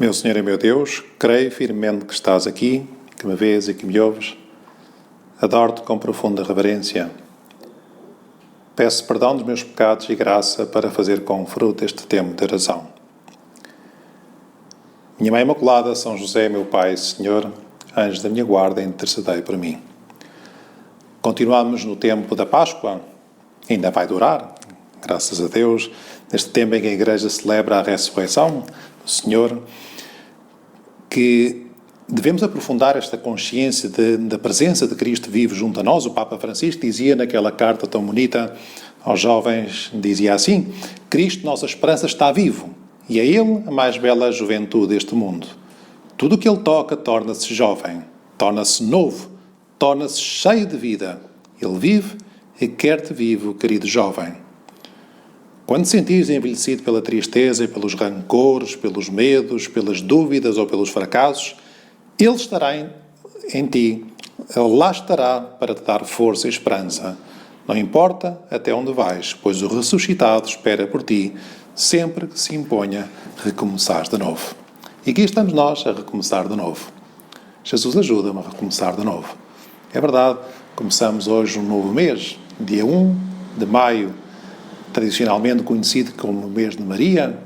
Meu Senhor e meu Deus, creio firmemente que estás aqui, que me vês e que me ouves. Adoro-te com profunda reverência. Peço perdão dos meus pecados e graça para fazer com fruto este tempo de oração. Minha Mãe Imaculada, São José, meu Pai, Senhor, anjos da minha guarda, intercedei por mim. Continuamos no tempo da Páscoa, ainda vai durar, graças a Deus, neste tempo em que a Igreja celebra a ressurreição do Senhor, que devemos aprofundar esta consciência da presença de Cristo vivo junto a nós. O Papa Francisco dizia naquela carta tão bonita aos jovens, dizia assim: Cristo, nossa esperança, está vivo, e é Ele a mais bela juventude deste mundo. Tudo o que Ele toca torna-se jovem, torna-se novo, torna-se cheio de vida. Ele vive e quer-te vivo, querido jovem. Quando te sentires envelhecido pela tristeza e pelos rancores, pelos medos, pelas dúvidas ou pelos fracassos, Ele estará em ti. Ele lá estará para te dar força e esperança. Não importa até onde vais, pois o ressuscitado espera por ti, sempre que se imponha recomeçar de novo. E aqui estamos nós a recomeçar de novo. Jesus ajuda-me a recomeçar de novo. É verdade, começamos hoje um novo mês, dia 1 de maio, tradicionalmente conhecido como o mês de Maria.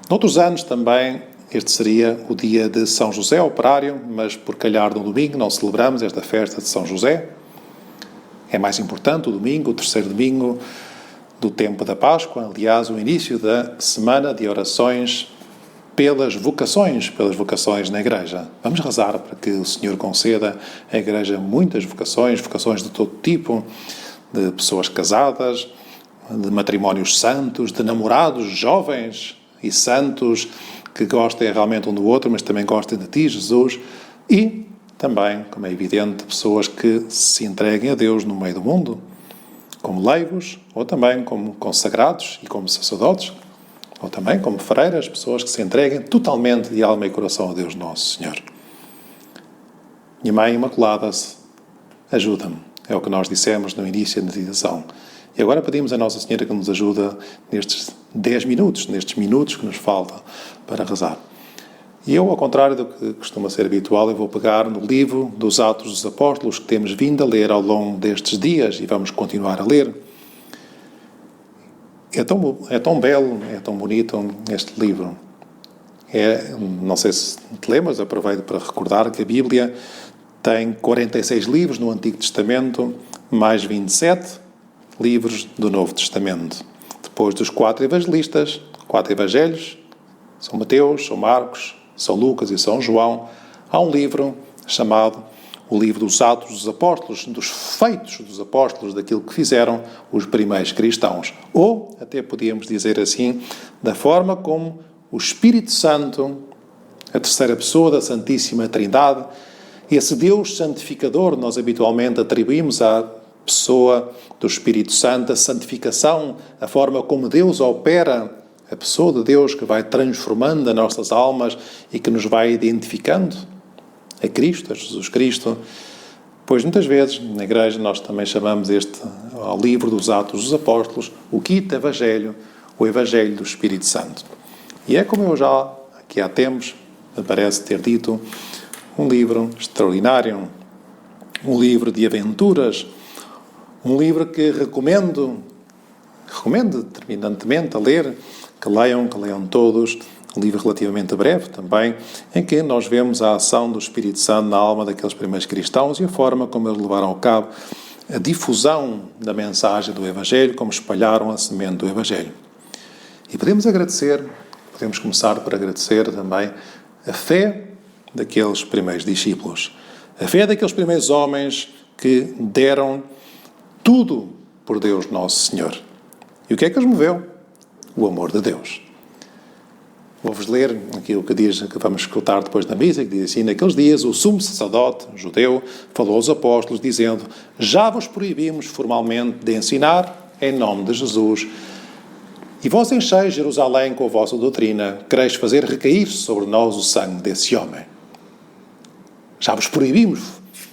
Noutros anos também este seria o dia de São José Operário, mas por calhar no domingo não celebramos esta festa de São José. É mais importante o domingo, o terceiro domingo do tempo da Páscoa, aliás, o início da semana de orações pelas vocações na Igreja. Vamos rezar para que o Senhor conceda à Igreja muitas vocações de todo tipo, de pessoas casadas, de matrimónios santos, de namorados jovens e santos que gostem realmente um do outro, mas também gostem de ti, Jesus, e também, como é evidente, pessoas que se entreguem a Deus no meio do mundo, como leigos, ou também como consagrados e como sacerdotes, ou também como freiras, pessoas que se entreguem totalmente de alma e coração a Deus Nosso Senhor. Minha Mãe Imaculada, ajuda-me. É o que nós dissemos no início da meditação. E agora pedimos a Nossa Senhora que nos ajude nestes 10 minutos, nestes minutos que nos faltam para rezar. E eu, ao contrário do que costuma ser habitual, eu vou pegar no livro dos Atos dos Apóstolos que temos vindo a ler ao longo destes dias e vamos continuar a ler. É tão belo, é tão bonito este livro. Não sei se te lembras, aproveito para recordar que a Bíblia tem 46 livros no Antigo Testamento, mais 27 livros do Novo Testamento. Depois dos 4 evangelistas, 4 evangelhos, São Mateus, São Marcos, São Lucas e São João, há um livro chamado o livro dos Atos dos Apóstolos, dos feitos dos apóstolos, daquilo que fizeram os primeiros cristãos. Ou, até podíamos dizer assim, da forma como o Espírito Santo, a terceira pessoa da Santíssima Trindade, esse Deus santificador, nós habitualmente atribuímos à pessoa do Espírito Santo, a santificação, a forma como Deus opera, a pessoa de Deus que vai transformando as nossas almas e que nos vai identificando a Cristo, a Jesus Cristo. Pois muitas vezes na Igreja nós também chamamos ao livro dos Atos dos Apóstolos, o quinto Evangelho, o Evangelho do Espírito Santo. E é como eu já aqui há tempos me parece ter dito, um livro extraordinário, um livro de aventuras, um livro que recomendo determinantemente a ler, que leiam todos, um livro relativamente breve também, em que nós vemos a ação do Espírito Santo na alma daqueles primeiros cristãos e a forma como eles levaram a cabo a difusão da mensagem do Evangelho, como espalharam a semente do Evangelho. E podemos começar por agradecer também a fé daqueles primeiros discípulos, a fé daqueles primeiros homens que deram tudo por Deus Nosso Senhor. E o que é que os moveu? O amor de Deus. Vou-vos ler aquilo que vamos escutar depois da missa, que diz assim: naqueles dias o sumo sacerdote judeu falou aos apóstolos, dizendo: já vos proibimos formalmente de ensinar em nome de Jesus, e vós encheis Jerusalém com a vossa doutrina, quereis fazer recair sobre nós o sangue desse homem. Já vos proibimos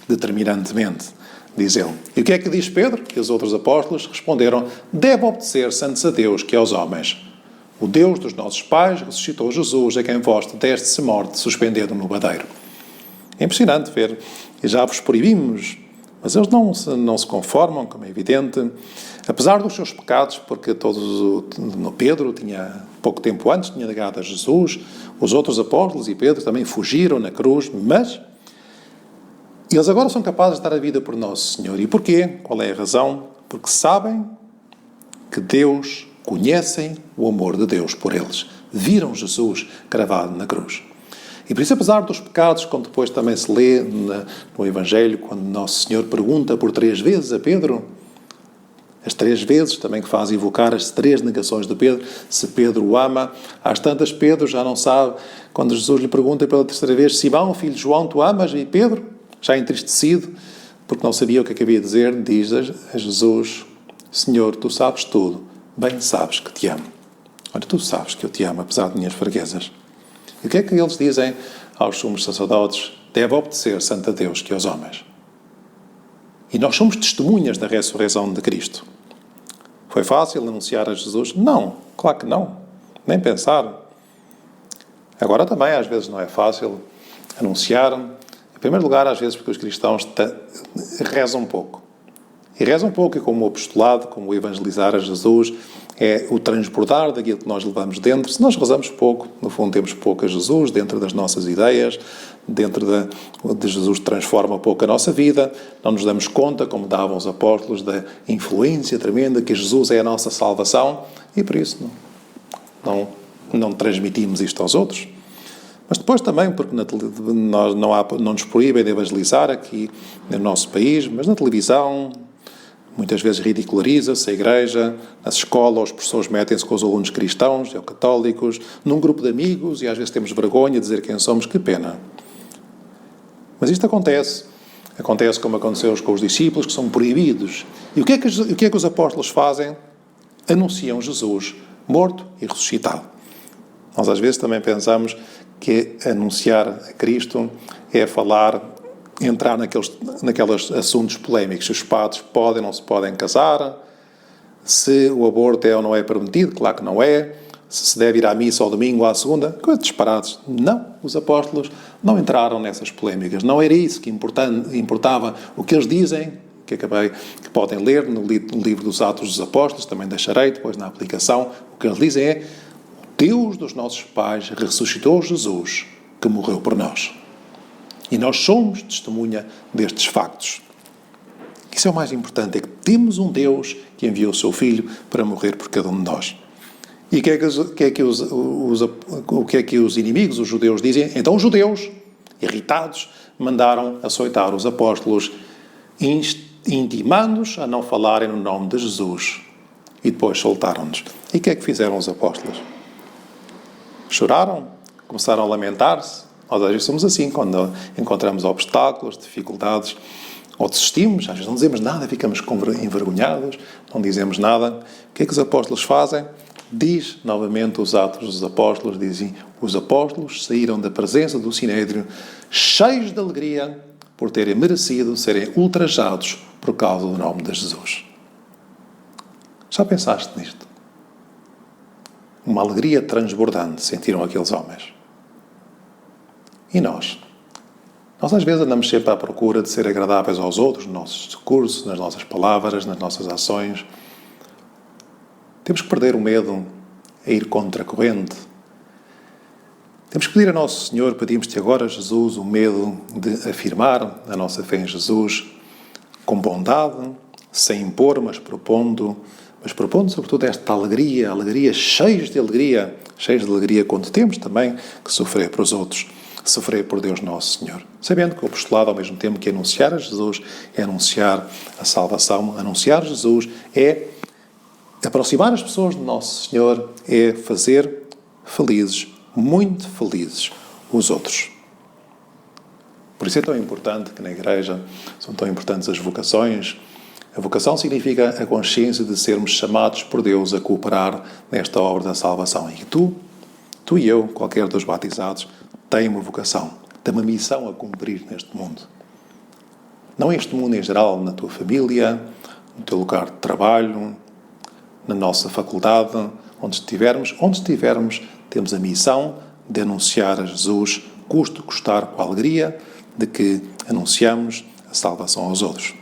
determinantemente, diz ele. E o que é que diz Pedro? E os outros apóstolos responderam: deve obedecer-se antes a Deus que aos homens. O Deus dos nossos pais ressuscitou Jesus, a quem vós deste-se morte, suspendendo no madeiro. É impressionante ver, e já vos proibimos, mas eles não se conformam, como é evidente, apesar dos seus pecados, porque Pedro tinha, pouco tempo antes, tinha negado a Jesus, os outros apóstolos e Pedro também fugiram na cruz, mas eles agora são capazes de dar a vida por Nosso Senhor. E porquê? Qual é a razão? Porque sabem que conhecem o amor de Deus por eles. Viram Jesus cravado na cruz. E por isso, apesar dos pecados, como depois também se lê no Evangelho, quando Nosso Senhor pergunta por 3 vezes a Pedro, as 3 vezes também que faz invocar as 3 negações de Pedro, se Pedro o ama, às tantas Pedro já não sabe, quando Jesus lhe pergunta pela 3ª vez, Simão, filho de João, tu amas? E Pedro, já entristecido, porque não sabia o que havia de dizer, diz a Jesus, Senhor, tu sabes tudo, bem sabes que te amo. Olha, tu sabes que eu te amo, apesar de minhas fraquezas. E o que é que eles dizem aos sumos sacerdotes? Deve obedecer santo a Deus que aos homens. E nós somos testemunhas da ressurreição de Cristo. Foi fácil anunciar a Jesus? Não, claro que não. Nem pensar. Agora também, às vezes, não é fácil anunciar. Em primeiro lugar, às vezes, porque os cristãos rezam um pouco. E rezam um pouco, e como o apostolado, como o evangelizar a Jesus, é o transbordar daquilo que nós levamos dentro. Se nós rezamos pouco, no fundo temos pouco a Jesus dentro das nossas ideias, dentro de Jesus transforma pouco a nossa vida, não nos damos conta, como davam os apóstolos, da influência tremenda que Jesus é a nossa salvação, e por isso não transmitimos isto aos outros. Mas depois também, porque nós não nos proíbem de evangelizar aqui no nosso país, mas na televisão muitas vezes ridiculariza-se a igreja, nas escolas os professores metem-se com os alunos cristãos ou católicos, num grupo de amigos, e às vezes temos vergonha de dizer quem somos, que pena. Mas isto acontece como aconteceu com os discípulos, que são proibidos. E o que é que os apóstolos fazem? Anunciam Jesus morto e ressuscitado. Nós às vezes também pensamos que anunciar a Cristo é entrar naqueles assuntos polémicos. Se os padres podem ou não se podem casar, se o aborto é ou não é permitido, claro que não é, se deve ir à missa ao domingo ou à segunda, coisas disparadas. Não, os apóstolos não entraram nessas polémicas. Não era isso que importava. O que eles dizem, que podem ler no livro dos Atos dos Apóstolos, também deixarei depois na aplicação, o que eles dizem é: o Deus dos nossos pais ressuscitou Jesus, que morreu por nós. E nós somos testemunha destes factos. Isso é o mais importante, é que temos um Deus que enviou o seu Filho para morrer por cada um de nós. E o que é que os inimigos, os judeus, dizem? Então os judeus, irritados, mandaram açoitar os apóstolos, intimando-os a não falarem no nome de Jesus. E depois soltaram-nos. E o que é que fizeram os apóstolos? Choraram? Começaram a lamentar-se? Nós às vezes somos assim, quando encontramos obstáculos, dificuldades, ou desistimos, às vezes não dizemos nada, ficamos envergonhados, não dizemos nada. O que é que os apóstolos fazem? Diz novamente os Atos dos Apóstolos, dizem: os apóstolos saíram da presença do Sinédrio cheios de alegria por terem merecido serem ultrajados por causa do nome de Jesus. Já pensaste nisto? Uma alegria transbordante sentiram aqueles homens. E nós? Nós às vezes andamos sempre à procura de ser agradáveis aos outros, nos nossos discursos, nas nossas palavras, nas nossas ações. Temos que perder o medo a ir contra a corrente. Temos que pedir a Nosso Senhor, pedimos-te agora, Jesus, o medo de afirmar a nossa fé em Jesus com bondade, sem impor, mas propondo sobretudo esta alegria, cheios de alegria quando temos também que sofrer para os outros, sofrer por Deus Nosso Senhor. Sabendo que o apostolado, ao mesmo tempo que anunciar a Jesus, é anunciar a salvação, anunciar Jesus é aproximar as pessoas do Nosso Senhor, é fazer felizes, muito felizes, os outros. Por isso é tão importante que na Igreja são tão importantes as vocações. A vocação significa a consciência de sermos chamados por Deus a cooperar nesta obra da salvação. E tu e eu, qualquer dos batizados, tem uma vocação, tem uma missão a cumprir neste mundo. Não este mundo em geral, na tua família, no teu lugar de trabalho, na nossa faculdade, onde estivermos, temos a missão de anunciar a Jesus, custe o que custar, com a alegria de que anunciamos a salvação aos outros.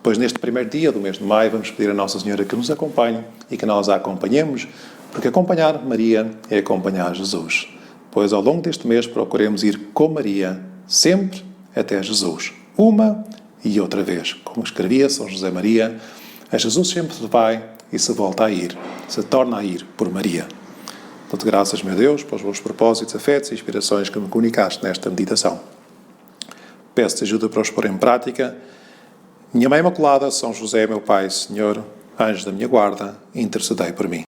Pois neste primeiro dia do mês de maio vamos pedir a Nossa Senhora que nos acompanhe e que nós a acompanhemos, porque acompanhar Maria é acompanhar Jesus. Pois ao longo deste mês procuremos ir com Maria, sempre até Jesus. Uma e outra vez. Como escrevia São José Maria, a Jesus sempre se vai e se volta a ir, se torna a ir por Maria. Dou-te graças, meu Deus, pelos vossos propósitos, afetos e inspirações que me comunicaste nesta meditação. Peço-te ajuda para os pôr em prática. Minha Mãe Imaculada, São José, meu Pai, Senhor, anjo da minha guarda, intercedei por mim.